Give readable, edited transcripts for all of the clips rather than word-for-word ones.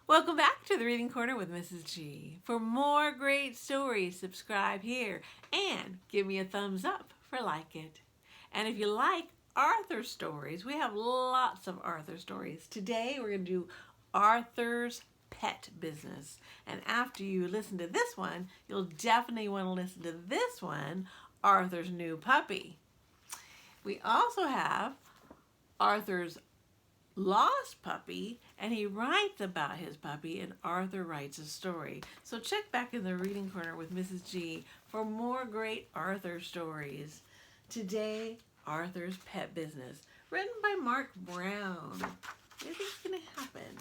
Welcome back to the Reading Corner with Mrs. G. For more great stories, subscribe here and give me a thumbs up for like it. And if you like Arthur stories, we have lots of Arthur stories. Today we're going to do Arthur's Pet Business. And after you listen to this one, you'll definitely want to listen to this one, Arthur's New Puppy. We also have Arthur's Lost Puppy, and he writes about his puppy, and Arthur writes a story. So check back in the Reading Corner with Mrs. G for more great Arthur stories. Today, Arthur's Pet Business, written by Marc Brown. What do you think's going to happen?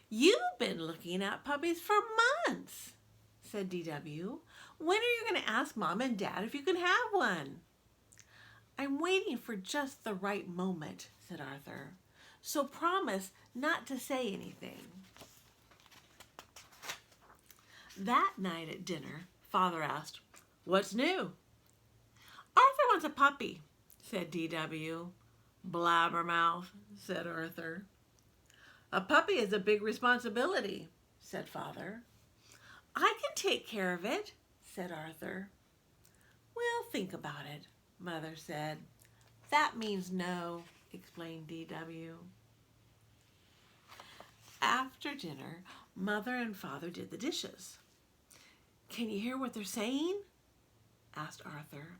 You've been looking at puppies for months, said DW. When are you going to ask Mom and Dad if you can have one? I'm waiting for just the right moment, said Arthur. So promise not to say anything. That night at dinner, Father asked, "What's new?" "Arthur wants a puppy," said DW. "Blabbermouth," said Arthur. "A puppy is a big responsibility," said Father. "I can take care of it," said Arthur. "We'll think about it," Mother said. "That means no," explained DW. After dinner, Mother and Father did the dishes. "Can you hear what they're saying?" asked Arthur.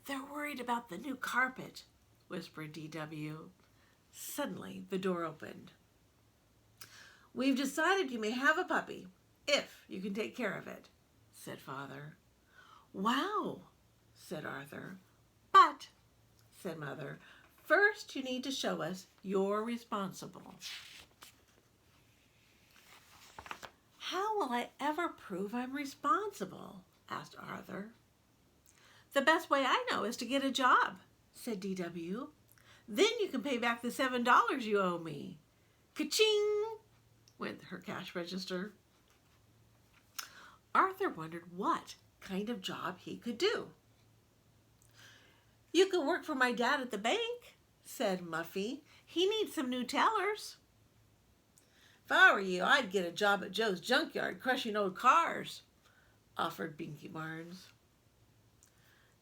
"They're worried about the new carpet," whispered DW. Suddenly, the door opened. "We've decided you may have a puppy, if you can take care of it," said Father. "Wow," said Arthur. "But," said Mother, "first you need to show us you're responsible." "How will I ever prove I'm responsible?" asked Arthur. "The best way I know is to get a job," said DW. "Then you can pay back the $7 you owe me." Ka-ching! Went her cash register. Arthur wondered what kind of job he could do. "You can work for my dad at the bank," said Muffy. "He needs some new tellers." "If I were you, I'd get a job at Joe's junkyard crushing old cars," offered Binky Barnes.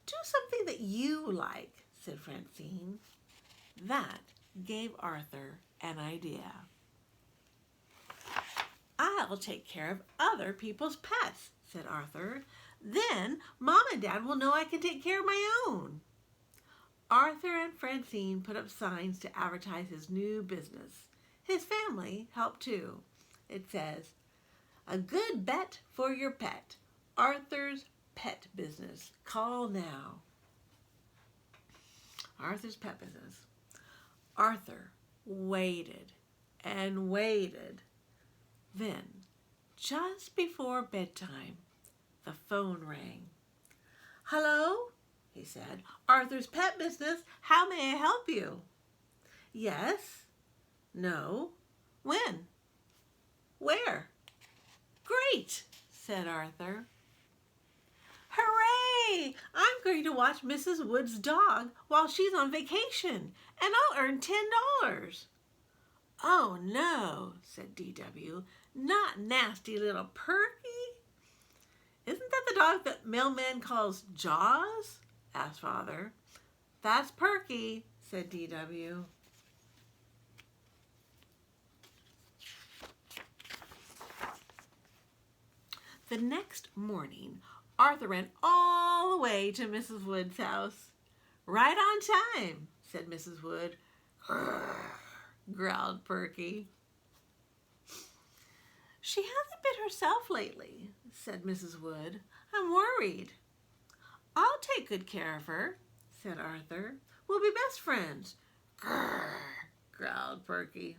"Do something that you like," said Francine. That gave Arthur an idea. "I'll take care of other people's pets," said Arthur. "Then Mom and Dad will know I can take care of my own." Arthur and Francine put up signs to advertise his new business. His family helped too. It says, "A good bet for your pet. Arthur's Pet Business. Call now." Arthur's Pet Business. Arthur waited and waited. Then, just before bedtime, the phone rang. "Hello?" he said. "Arthur's Pet Business. How may I help you?" "Yes." "No." "When?" "Where?" "Great," said Arthur. "Hooray! I'm going to watch Mrs. Wood's dog while she's on vacation, and I'll earn $10. "Oh, no," said DW. "Not nasty little Perky?" "Isn't that the dog that mailman calls Jaws?" asked Father. "That's Perky," said DW. The next morning, Arthur ran all the way to Mrs. Wood's house. "Right on time," said Mrs. Wood. "Grrr," growled Perky. "She hasn't been herself lately," said Mrs. Wood. "I'm worried." "I'll take good care of her," said Arthur. "We'll be best friends." "Grrr," growled Perky.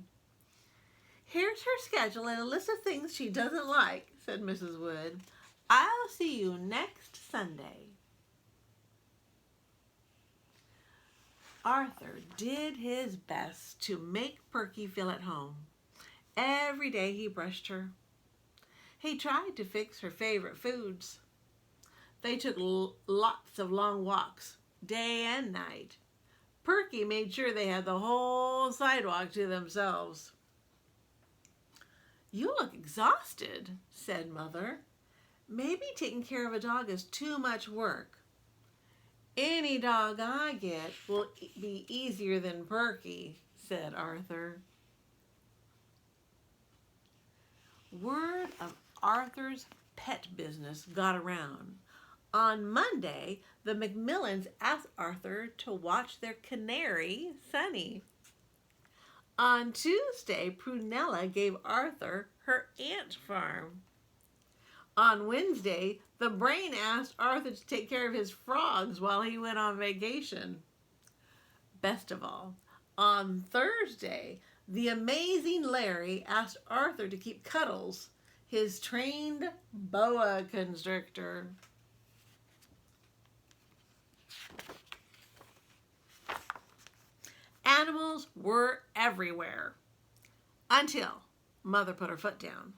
"Here's her schedule and a list of things she doesn't like," said Mrs. Wood. "I'll see you next Sunday." Arthur did his best to make Perky feel at home. Every day he brushed her. He tried to fix her favorite foods. They took lots of long walks, day and night. Perky made sure they had the whole sidewalk to themselves. You look exhausted, said Mother. Maybe taking care of a dog is too much work. Any dog I get will be easier than Perky, said Arthur. Word of Arthur's pet business got around. On Monday, the Macmillans asked Arthur to watch their canary, Sunny. On Tuesday, Prunella gave Arthur her ant farm. On Wednesday, the Brain asked Arthur to take care of his frogs while he went on vacation. Best of all, on Thursday, the amazing Larry asked Arthur to keep Cuddles, his trained boa constrictor. Animals were everywhere until Mother put her foot down.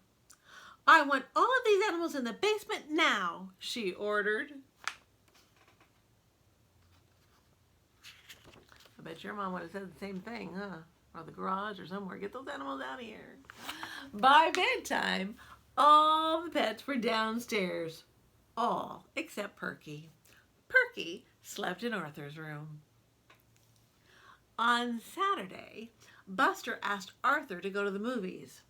I want all of these animals in the basement now, she ordered. I bet your mom would have said the same thing, huh? Or the garage or somewhere. Get those animals out of here. By bedtime, all the pets were downstairs. All except Perky. Perky slept in Arthur's room. On Saturday, Buster asked Arthur to go to the movies.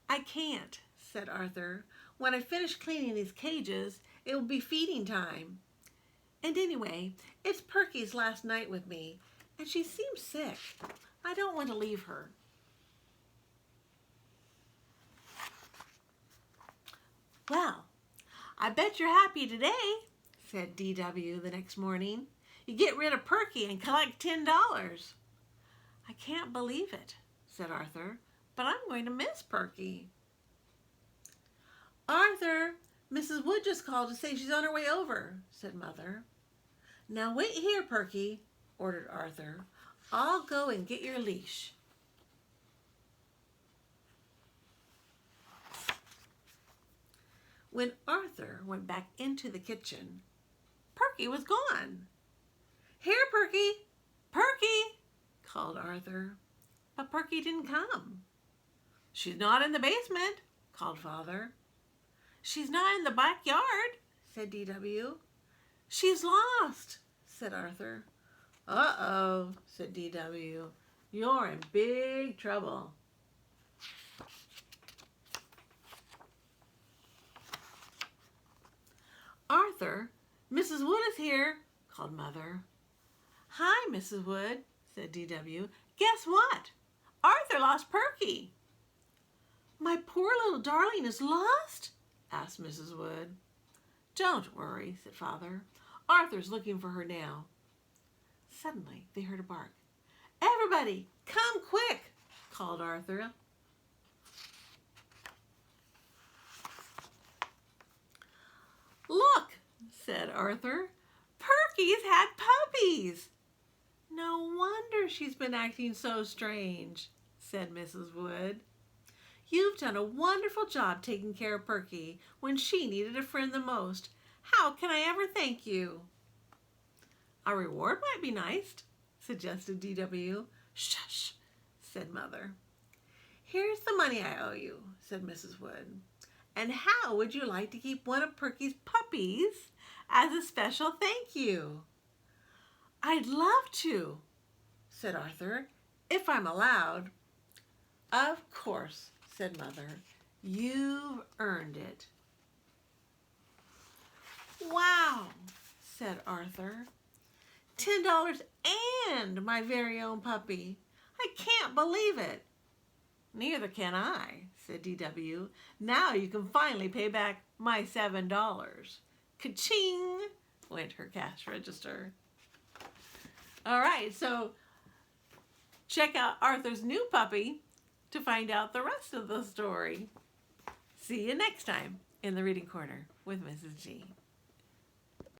I can't, said Arthur. When I finish cleaning these cages, it will be feeding time. And anyway, it's Perky's last night with me, and she seems sick. I don't want to leave her. Well, I bet you're happy today, said D.W. the next morning. You get rid of Perky and collect $10. I can't believe it, said Arthur, but I'm going to miss Perky. Arthur, Mrs. Wood just called to say she's on her way over, said Mother. Now wait here, Perky, ordered Arthur. I'll go and get your leash. When Arthur went back into the kitchen, Perky was gone. Here, Perky! Perky! Called Arthur. But Perky didn't come. She's not in the basement, called Father. She's not in the backyard, said D.W. She's lost, said Arthur. Uh-oh, said D.W. You're in big trouble. Arthur, Mrs. Wood is here, called Mother. Hi, Mrs. Wood, said D.W. Guess what? Arthur lost Perky. My poor little darling is lost? Asked Mrs. Wood. Don't worry, said Father. Arthur's looking for her now. Suddenly, they heard a bark. Everybody, come quick, called Arthur. Look, said Arthur. Perky's had puppies. No wonder she's been acting so strange, said Mrs. Wood. You've done a wonderful job taking care of Perky when she needed a friend the most. How can I ever thank you? A reward might be nice, suggested D.W. Shush, said Mother. Here's the money I owe you, said Mrs. Wood. And how would you like to keep one of Perky's puppies as a special thank you? I'd love to, said Arthur, if I'm allowed. Of course, said Mother. You've earned it. Wow, said Arthur. $10 and my very own puppy. I can't believe it. Neither can I, said D.W. Now you can finally pay back my $7. Ka-ching, went her cash register. All right, so check out Arthur's new puppy to find out the rest of the story. See you next time in the Reading Corner with Mrs. G.